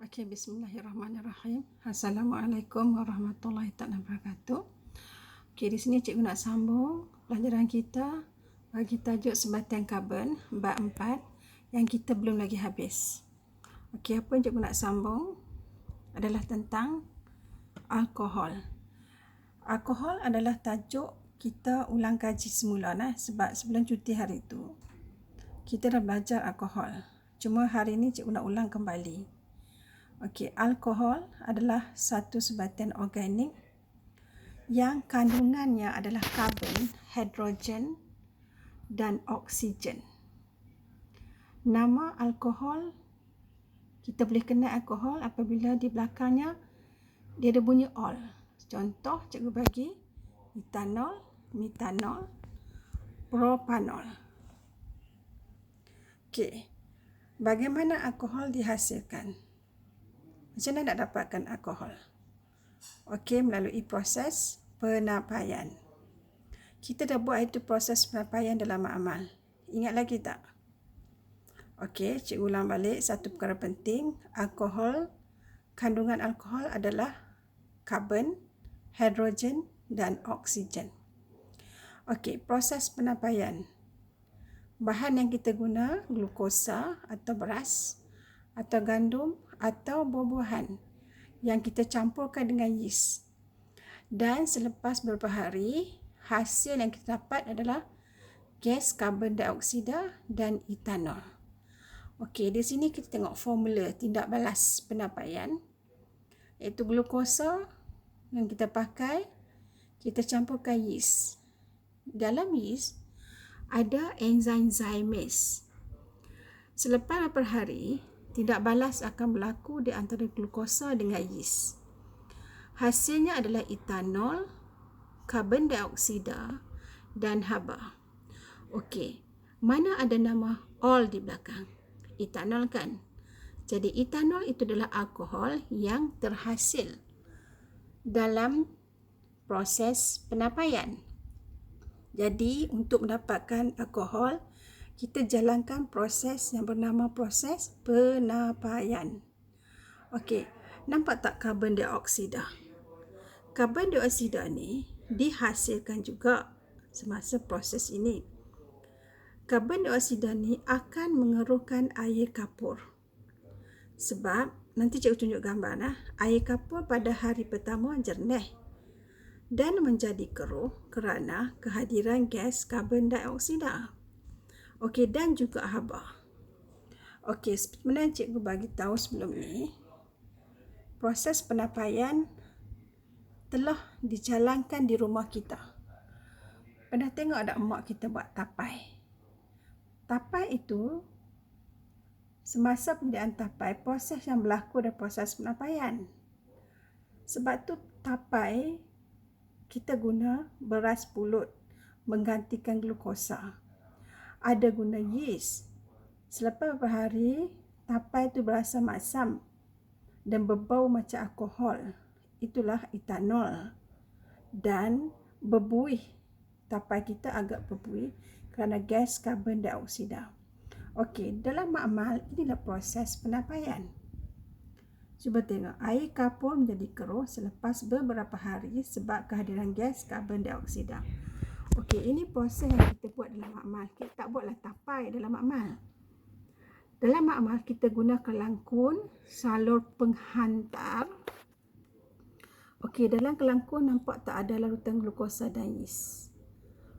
Okey, bismillahirrahmanirrahim. Assalamualaikum warahmatullahi wabarakatuh. Okey, di sini cikgu nak sambung pelajaran kita bagi tajuk sebatian karbon bab 4 yang kita belum lagi habis. Okey, apa yang cikgu nak sambung adalah tentang alkohol. Alkohol adalah tajuk kita ulang kaji semula sebab sebelum cuti hari itu kita dah belajar alkohol. Cuma hari ini cikgu nak ulang kembali. Okey, alkohol adalah satu sebatian organik yang kandungannya adalah karbon, hidrogen dan oksigen. Nama alkohol, kita boleh kenal alkohol apabila di belakangnya dia ada bunyi ol. Contoh cikgu bagi etanol, metanol, propanol. Okey, bagaimana alkohol dihasilkan? Macam mana nak dapatkan alkohol? Okey, melalui proses penapaian. Kita dah buat itu proses penapaian dalam amal. Ingat lagi tak? Okey, cikgu ulang balik satu perkara penting. Alkohol, kandungan alkohol adalah karbon, hidrogen dan oksigen. Okey, proses penapaian. Bahan yang kita guna glukosa atau beras atau gandum atau buah-buahan yang kita campurkan dengan yeast. Dan selepas beberapa hari, hasil yang kita dapat adalah gas karbon dioksida dan etanol. Okey, di sini kita tengok formula tindak balas penapaian, iaitu glukosa yang kita pakai, kita campurkan yeast. Dalam yeast ada enzim zymase. Selepas beberapa hari, tindak balas akan berlaku di antara glukosa dengan yeast. Hasilnya adalah etanol, karbon dioksida dan haba. Okey, mana ada nama ol di belakang? Etanol kan? Jadi etanol itu adalah alkohol yang terhasil dalam proses penapaian. Jadi untuk mendapatkan alkohol, kita jalankan proses yang bernama proses penapaian. Okey, nampak tak karbon dioksida? Karbon dioksida ni dihasilkan juga semasa proses ini. Karbon dioksida ni akan mengeruhkan air kapur. Sebab, nanti cikgu tunjuk gambar air kapur pada hari pertama jernih dan menjadi keruh kerana kehadiran gas karbon dioksida. Okey, dan juga haba. Okey, seperti mana yang cikgu bagi tahu sebelum ni, proses penapaian telah dijalankan di rumah kita. Pernah tengok ada emak kita buat tapai? Tapai itu, semasa penyediaan tapai, proses yang berlaku adalah proses penapaian. Sebab tu tapai kita guna beras pulut menggantikan glukosa. Ada guna yeast. Selepas beberapa hari, tapai itu berasa masam dan berbau macam alkohol. Itulah etanol. Dan berbuih. Tapai kita agak berbuih kerana gas karbon dioksida. Okey, dalam makmal, inilah proses penapaian. Cuba tengok, air kapur menjadi keruh selepas beberapa hari sebab kehadiran gas karbon dioksida. Okey, ini proses yang kita buat dalam makmal. Kita tak buatlah tapai dalam makmal. Dalam makmal, kita guna kelangkun, salur penghantar. Okey, dalam kelangkun nampak tak ada larutan glukosa dan yeast.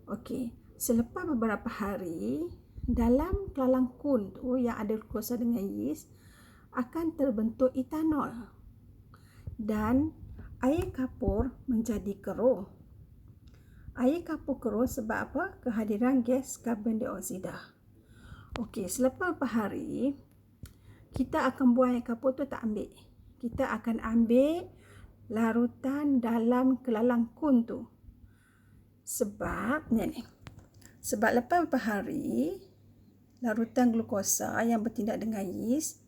Okey, selepas beberapa hari, dalam kelangkun tu yang ada glukosa dengan yeast, akan terbentuk etanol. Dan air kapur menjadi keruh. Air kapur keruh sebab apa? Kehadiran gas karbon dioksida. Okey, selepas beberapa hari, kita akan buang air kapur tu tak ambil. Kita akan ambil larutan dalam kelangkun tu. Sebab, ni. Sebab lepas beberapa hari, larutan glukosa yang bertindak dengan yeast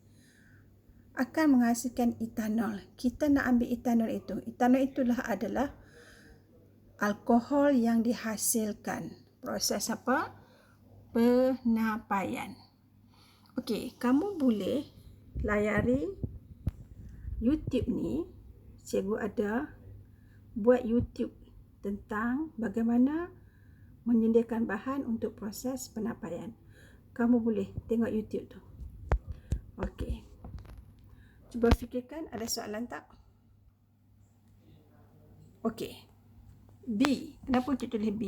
akan menghasilkan etanol. Kita nak ambil etanol itu. Etanol itulah adalah alkohol yang dihasilkan. Proses apa? Penapaian. Okey, kamu boleh layari YouTube ni, cikgu ada buat YouTube tentang bagaimana menyediakan bahan untuk proses penapaian. Kamu boleh tengok YouTube tu. Okey. Cuba fikirkan, ada soalan tak? Okey. B. Kenapa kita tulis B?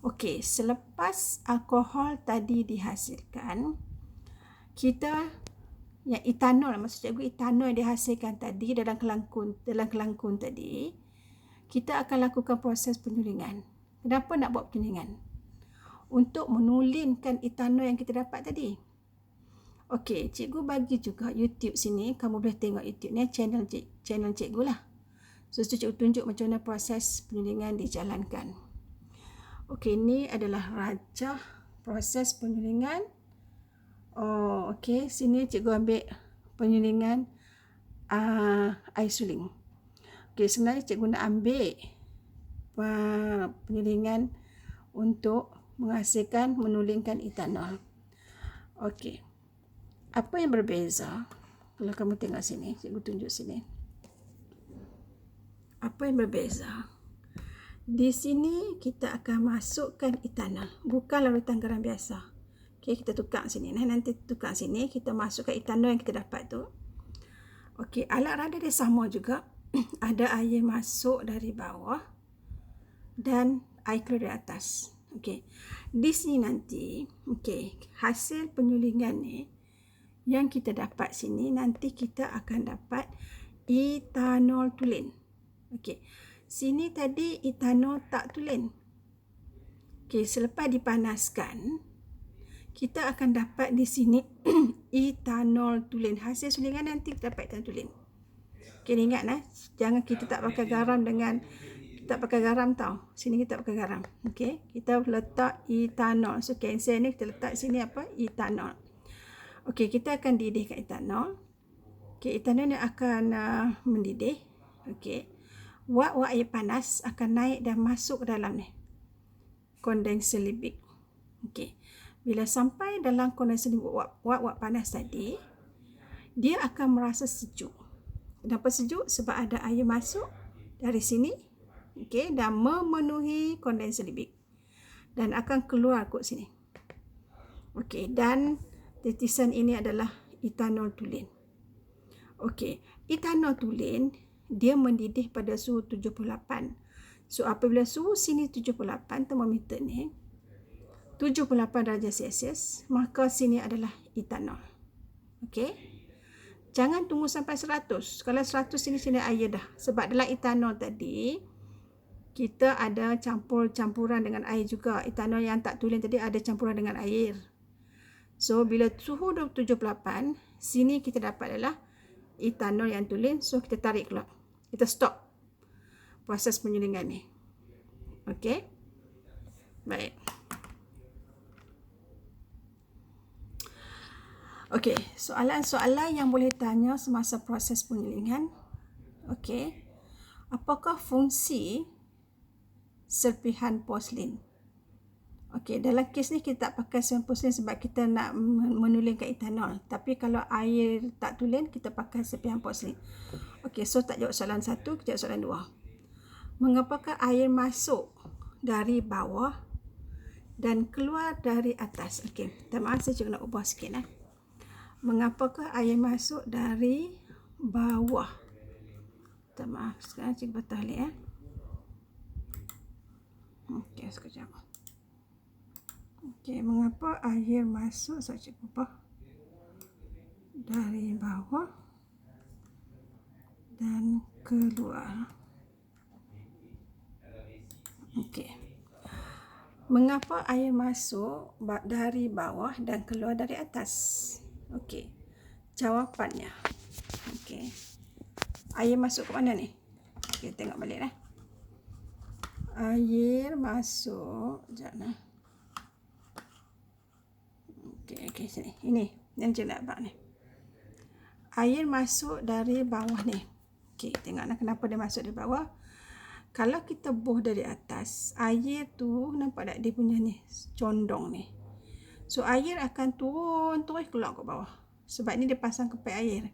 Okey, selepas alkohol tadi dihasilkan, kita yang etanol, maksud cikgu etanol yang dihasilkan tadi dalam kelangkung tadi, kita akan lakukan proses penyulingan. Kenapa nak buat penyulingan? Untuk menulinkan etanol yang kita dapat tadi. Okey, cikgu bagi juga YouTube sini, kamu boleh tengok YouTube ni, channel cikgu lah. So, cikgu tunjuk macam mana proses penyulingan dijalankan. Okey, ini adalah rajah proses penyulingan. Oh, okey, sini cikgu ambil penyulingan air suling. Okey, sebenarnya cikgu nak ambil penyulingan untuk menghasilkan, menulingkan etanol. Okey. Apa yang berbeza? Kalau kamu tengok sini, cikgu tunjuk sini. Apa yang berbeza? Di sini kita akan masukkan etanol, bukan larutan garam biasa. Okey, kita tukar sini. Nanti tukar sini, kita masukkan etanol yang kita dapat tu. Okey, alat rada dia sama juga. Ada air masuk dari bawah dan air keluar dari atas. Okey. Di sini nanti, okey, hasil penyulingan ni yang kita dapat sini, nanti kita akan dapat etanol tulen. Okey. Sini tadi etanol tak tulen. Okey, selepas dipanaskan, kita akan dapat di sini etanol tulen. Hasil sulingan nanti kita dapat etanol tulen. Okey, ingat jangan kita tak pakai garam tak pakai garam tau. Sini kita pakai garam. Okey, kita letak etanol. So, cancel ni kita letak sini apa? Etanol. Okey, kita akan didihkan etanol. Okey, etanol ni akan mendidih. Okey. Wap-wap air panas akan naik dan masuk ke dalam ni. Kondenser libik. Okey. Bila sampai dalam kondenser libik wap-wap panas tadi, dia akan merasa sejuk. Kenapa sejuk? Sebab ada air masuk dari sini. Okey, dan memenuhi kondenser libik. Dan akan keluar kot sini. Okey, dan titisan ini adalah etanol tulen. Okey, etanol tulen dia mendidih pada suhu 78. So, apabila suhu sini 78, termometer ni 78 darjah Celsius, maka sini adalah etanol. Okey. Jangan tunggu sampai 100. Kalau 100 sini air dah. Sebab dalam etanol tadi, kita ada campuran dengan air juga. Etanol yang tak tulen tadi ada campuran dengan air. So, bila suhu 78, sini kita dapat adalah etanol yang tulen. So, kita tarik keluar. Kita stop proses penyulingan ni. Okey. Baik. Okey, soalan-soalan yang boleh tanya semasa proses penyulingan. Okey. Apakah fungsi serpihan porselin? Okey, dalam kes ni kita tak pakai serpihan porselin sebab kita nak menulingkan etanol. Tapi kalau air tak tulen, kita pakai serpihan porselin. Okey, so tak jawab soalan 1, kita jawab soalan 2. Mengapakah air masuk dari bawah dan keluar dari atas? Okey, minta maaf saya juga nak ubah sikit. Mengapakah air masuk dari bawah? Minta maaf, sekarang cikgu patah balik. Okey, sekejap. Okey, mengapa air masuk? Saya cikgu ubah dari bawah dan keluar. Okey. Mengapa air masuk dari bawah dan keluar dari atas? Okey. Jawapannya. Okey. Air masuk ke mana ni? Okey, tengok balik . Air masuk, sekejap . Okey, sini. Ini yang cikgu nak buat ni. Air masuk dari bawah ni. Okey, tengoklah kenapa dia masuk dari bawah. Kalau kita buh dari atas, air tu nampak tak dia punya ni condong ni. So air akan turun terus keluar ke bawah. Sebab ni dia pasang ke paip air.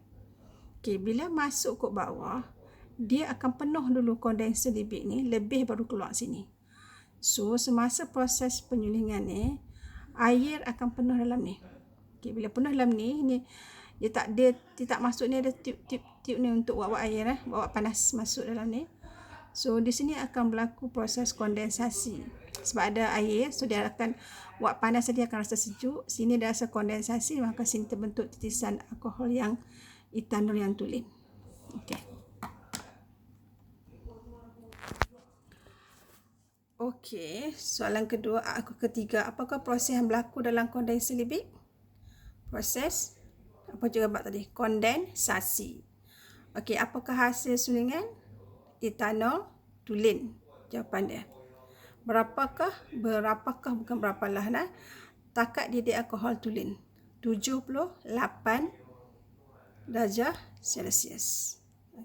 Okey, bila masuk ke bawah, dia akan penuh dulu kondenser libik ni, lebih baru keluar sini. So, semasa proses penyulingan ni, air akan penuh dalam ni. Okey, bila penuh dalam ni dia tak masuk ni, ada tube ni untuk buat air, bawa panas masuk dalam ni. So, di sini akan berlaku proses kondensasi. Sebab ada air, so dia akan buat panas, dia akan rasa sejuk. Sini dia rasa kondensasi, maka sini terbentuk titisan alkohol yang etanol yang tulen. Okey. Okey, soalan kedua, ketiga, apakah proses yang berlaku dalam kondenser libik? Proses apa juga bab tadi? Kondensasi. Okey, apakah hasil sulingan? Etanol tulen. Jawapan dia. Berapakah bukan berapalah nah. Takat didih alkohol tulen 78 darjah Celsius.